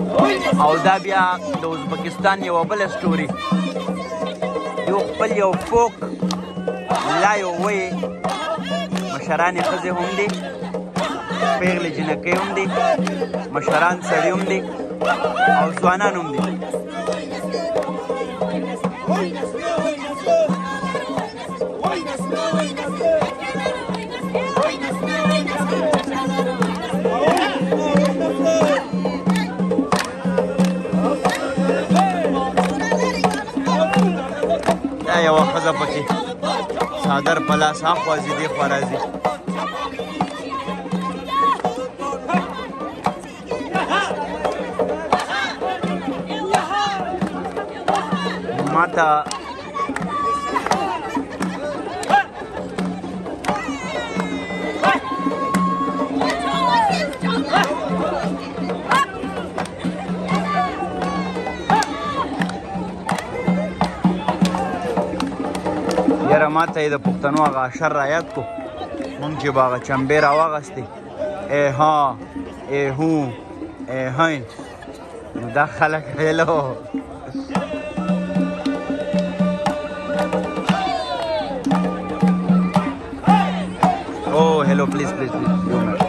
او دا بیا د ازبکستان یوه بله سټوري. یو خپل یو فوک لا یو وایي مشرانې ښځې هم دي، پیغلې جنکۍ هم دي، مشران سړي هم دي او ځوانان هم دي. دا یوه ښځه پکې څادر په لاس هاخوا ځي دېخوا راځي. ماته یاره ماته یې د پښتنو هغه اشر رایاد کو، مونږ چې به هغه چمبې راواغستې ای ها ای هو ای هی، نو دا خلک هیلو Oh, hello, please.